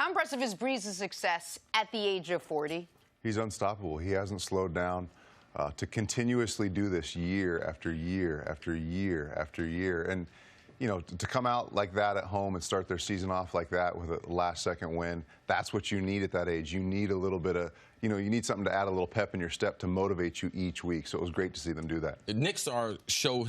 How impressive is Brees' success at the age of 40? He's unstoppable. He hasn't slowed down. To continuously do this year after year after year after year. And, you know, to come out like that at home and start their season off like that with a last-second win, that's what you need at that age. You need a little bit of, you know, you need something to add a little pep in your step to motivate you each week. So it was great to see them do that. Nick's our show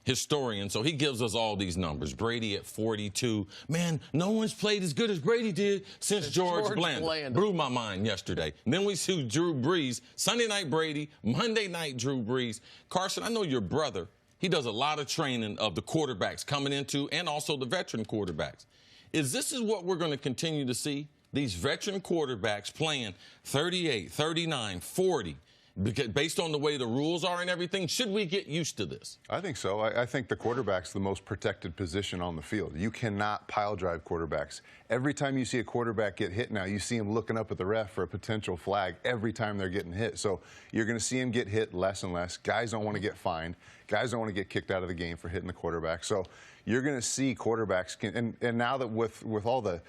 historian, so he gives us all these numbers. Brady at 42. Man, no one's played as good as Brady did since George Blanda. Blew my mind yesterday. And then we see Drew Brees. Sunday night Brady, Monday night Drew Brees. Carson, I know your brother. He does a lot of training of the quarterbacks coming into and also the veteran quarterbacks. Is what we're going to continue to see? These veteran quarterbacks playing 38, 39, 40. Because based on the way the rules are and everything, should we get used to this? I think so. I think the quarterback's the most protected position on the field. You cannot pile drive quarterbacks. Every time you see a quarterback get hit now, you see him looking up at the ref for a potential flag every time they're getting hit. So you're going to see him get hit less and less. Guys don't want to get fined. Guys don't want to get kicked out of the game for hitting the quarterback. So you're going to see quarterbacks, and now that with all the,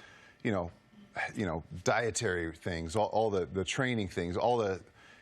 you know, dietary things, all the training things, all the,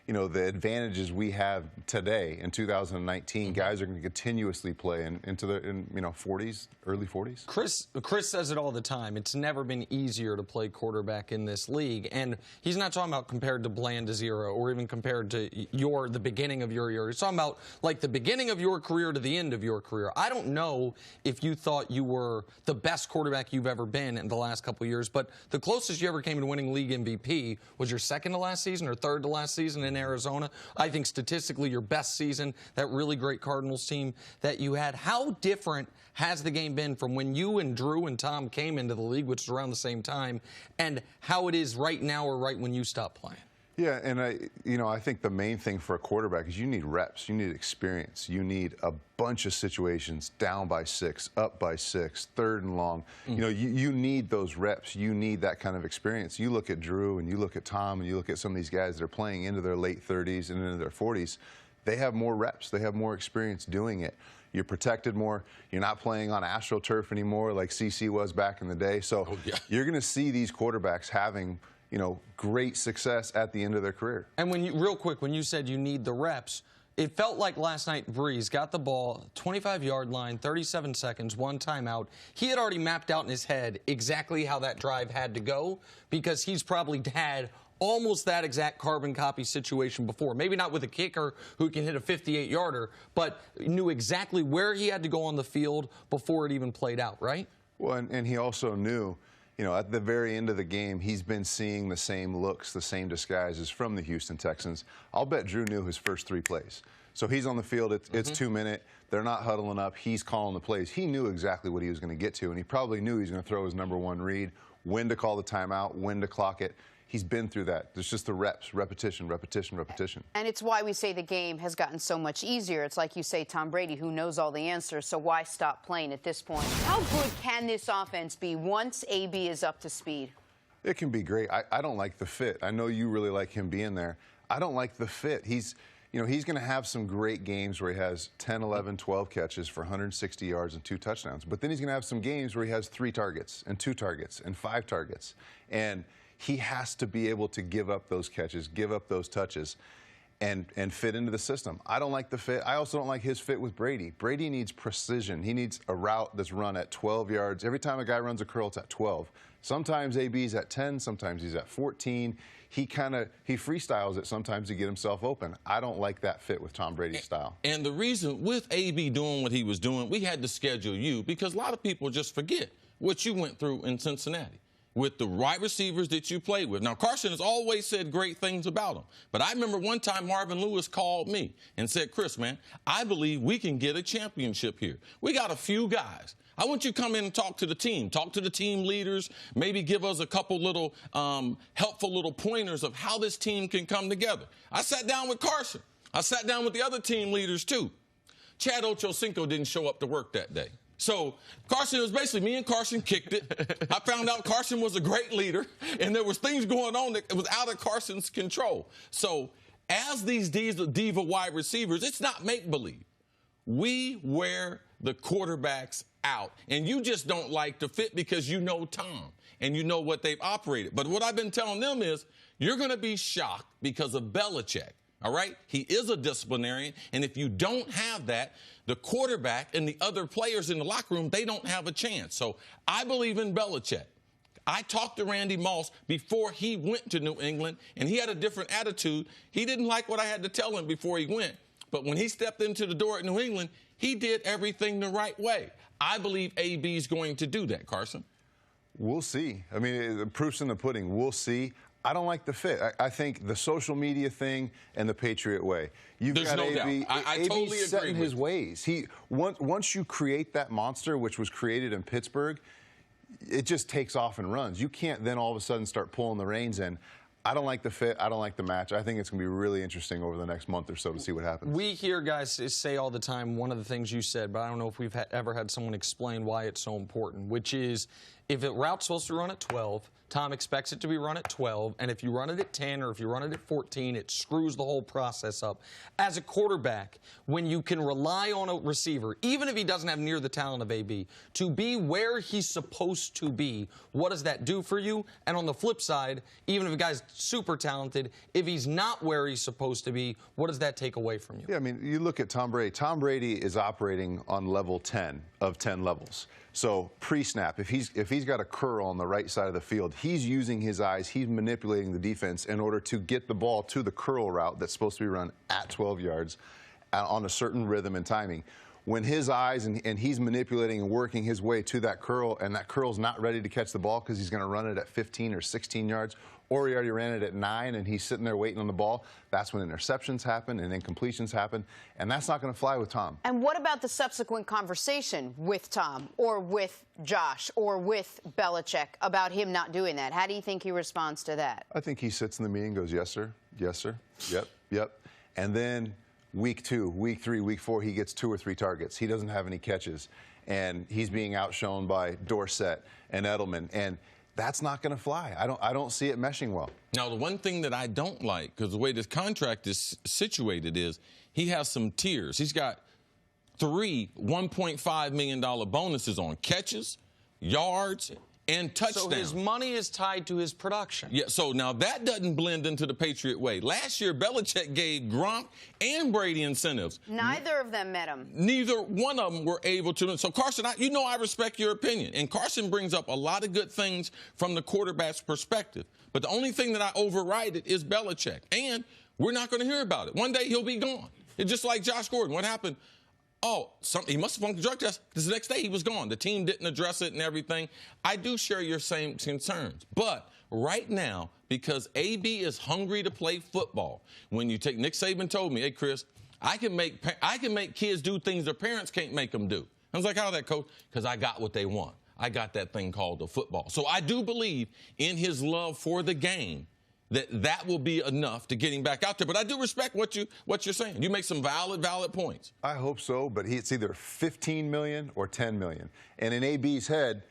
you know, the advantages we have today in 2019, guys are going to continuously play into the 40s, early 40s. Chris says it all the time. It's never been easier to play quarterback in this league, and he's not talking about compared to Blanda's era or even compared to the beginning of your era. He's talking about like the beginning of your career to the end of your career. I don't know if you thought you were the best quarterback you've ever been in the last couple of years, but the closest you ever came to winning league MVP was your second to last season or third to last season in Arizona. I think statistically your best season, that really great Cardinals team that you had. How different has the game been from when you and Drew and Tom came into the league, which is around the same time, and how it is right now or right when you stopped playing? Yeah, and I think the main thing for a quarterback is you need reps, you need experience, you need a bunch of situations, down by 6, up by 6, third and long. You know, you need those reps, you need that kind of experience. You look at Drew and you look at Tom and you look at some of these guys that are playing into their late 30s and into their 40s. They have more reps, they have more experience doing it. You're protected more. You're not playing on AstroTurf anymore like CC was back in the day. So you're going to see these quarterbacks having, you know, great success at the end of their career. And when you, real quick, when you said you need the reps, it felt like last night Brees got the ball, 25-yard line, 37 seconds, one timeout. He had already mapped out in his head exactly how that drive had to go because he's probably had almost that exact carbon copy situation before. Maybe not with a kicker who can hit a 58-yarder, but knew exactly where he had to go on the field before it even played out, right? Well, and he also knew, you know, at the very end of the game, he's been seeing the same looks, the same disguises from the Houston Texans. I'll bet Drew knew his first 3 plays. So he's on the field, it's 2 minute, they're not huddling up, he's calling the plays. He knew exactly what he was going to get to, and he probably knew he was going to throw his #1 read, when to call the timeout, when to clock it. He's been through that. It's just the reps, repetition, repetition, repetition. And it's why we say the game has gotten so much easier. It's like you say, Tom Brady, who knows all the answers, so why stop playing at this point? How good can this offense be once AB is up to speed? It can be great. I don't like the fit. I know you really like him being there. I don't like the fit. He's going to have some great games where he has 10, 11, 12 catches for 160 yards and 2 touchdowns. But then he's going to have some games where he has 3 targets and 2 targets and 5 targets. And he has to be able to give up those catches, give up those touches, and fit into the system. I don't like the fit. I also don't like his fit with Brady. Brady needs precision. He needs a route that's run at 12 yards. Every time a guy runs a curl, it's at 12. Sometimes AB's at 10, sometimes he's at 14. He freestyles it sometimes to get himself open. I don't like that fit with Tom Brady's style. And the reason with AB doing what he was doing, we had to schedule you because a lot of people just forget what you went through in Cincinnati with the wide receivers that you played with. Now, Carson has always said great things about him. But I remember one time Marvin Lewis called me and said, Chris, man, I believe we can get a championship here. We got a few guys. I want you to come in and talk to the team leaders, maybe give us a couple little helpful little pointers of how this team can come together. I sat down with Carson. I sat down with the other team leaders, too. Chad Ochocinco didn't show up to work that day. So Carson, it was basically me and Carson kicked it. I found out Carson was a great leader, and there was things going on that was out of Carson's control. So as these diva wide receivers, it's not make-believe. We wear the quarterbacks out, and you just don't like to fit because you know Tom. and you know what they've operated. But what I've been telling them is you're going to be shocked because of Belichick. All right? He is a disciplinarian, and if you don't have that, the quarterback and the other players in the locker room, they don't have a chance. So I believe in Belichick. I talked to Randy Moss before he went to New England, and he had a different attitude. He didn't like what I had to tell him before he went. But when he stepped into the door at New England, he did everything the right way. I believe AB is going to do that, Carson. We'll see. I mean, the proof's in the pudding. We'll see. I don't like the fit. I think the social media thing and the Patriot way. There's got no AB, doubt. I totally agree set in with his you. ways. Once you create that monster, which was created in Pittsburgh, it just takes off and runs. You can't then all of a sudden start pulling the reins in. I don't like the fit. I don't like the match. I think it's going to be really interesting over the next month or so to see what happens. We hear guys say all the time one of the things you said, but I don't know if we've ever had someone explain why it's so important, which is if a route's supposed to run at 12, Tom expects it to be run at 12, and if you run it at 10 or if you run it at 14, it screws the whole process up. As a quarterback, when you can rely on a receiver, even if he doesn't have near the talent of AB, to be where he's supposed to be, what does that do for you? And on the flip side, even if a guy's super talented, if he's not where he's supposed to be, what does that take away from you? Yeah, I mean, you look at Tom Brady. Tom Brady is operating on level 10 of 10 levels. So pre-snap, if he's got a curl on the right side of the field, he's using his eyes, he's manipulating the defense in order to get the ball to the curl route that's supposed to be run at 12 yards on a certain rhythm and timing. When his eyes and he's manipulating and working his way to that curl, and that curl's not ready to catch the ball because he's going to run it at 15 or 16 yards, or he already ran it at 9 and he's sitting there waiting on the ball, that's when interceptions happen and incompletions happen, and that's not going to fly with Tom. And what about the subsequent conversation with Tom or with Josh or with Belichick about him not doing that? How do you think he responds to that? I think he sits in the meeting and goes, yes, sir, yep, yep. And then week 2, week 3, week 4, he gets 2 or 3 targets. He doesn't have any catches, and he's being outshone by Dorsett and Edelman, and that's not going to fly. I don't see it meshing well. Now, the one thing that I don't like, because the way this contract is situated is he has some tiers. He's got 3 $1.5 million bonuses on catches, yards, and touchdowns. So his money is tied to his production. Yeah, so now that doesn't blend into the Patriot way. Last year, Belichick gave Gronk and Brady incentives. Neither of them met him. Neither one of them were able to. So, Carson, I respect your opinion. And Carson brings up a lot of good things from the quarterback's perspective. But the only thing that I override it is Belichick. And we're not going to hear about it. One day he'll be gone. It's just like Josh Gordon. What happened? Oh, he must have flunked the drug test. Because the next day he was gone. The team didn't address it and everything. I do share your same concerns. But right now, because AB is hungry to play football, when you take Nick Saban told me, hey, Chris, I can make kids do things their parents can't make them do. I was like, how that, Coach? Because I got what they want. I got that thing called the football. So I do believe in his love for the game that will be enough to get him back out there. But I do respect what you're saying. You make some valid points. I hope so, but it's either $15 million or $10 million. And in AB's head,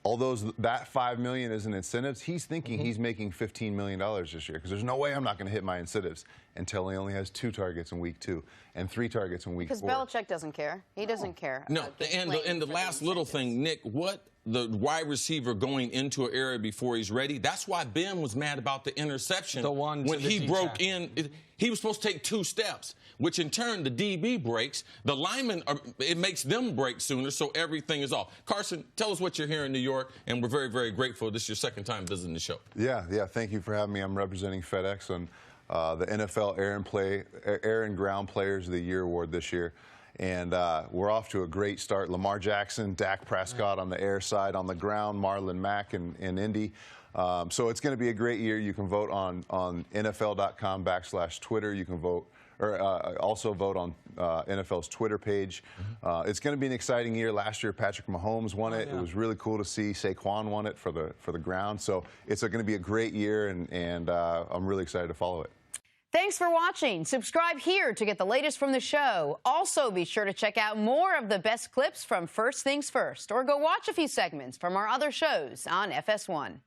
although that $5 million is in incentives, he's thinking he's making $15 million this year because there's no way I'm not going to hit my incentives until he only has 2 targets in week 2 and 3 targets in week 4. Because Belichick doesn't care. He doesn't care. No, and the last little thing, Nick, what the wide receiver going into an area before he's ready, that's why Ben was mad about the interception. The one when he broke in. He was supposed to take 2 steps, which in turn the DB breaks. The linemen, it makes them break sooner, so everything is off. Carson, tell us what you're here in New York, and we're very, very grateful. This is your second time visiting the show. Yeah, thank you for having me. I'm representing FedEx on the NFL Air and Ground Players of the Year award this year. And we're off to a great start. Lamar Jackson, Dak Prescott on the air side, on the ground, Marlon Mack in Indy. So it's going to be a great year. You can vote on NFL.com/Twitter. You can vote, or also vote on NFL's Twitter page. It's going to be an exciting year. Last year, Patrick Mahomes won it. It was really cool to see Saquon won it for the ground. So it's going to be a great year, and I'm really excited to follow it. Thanks for watching. Subscribe here to get the latest from the show. Also, be sure to check out more of the best clips from First Things First, or go watch a few segments from our other shows on FS1.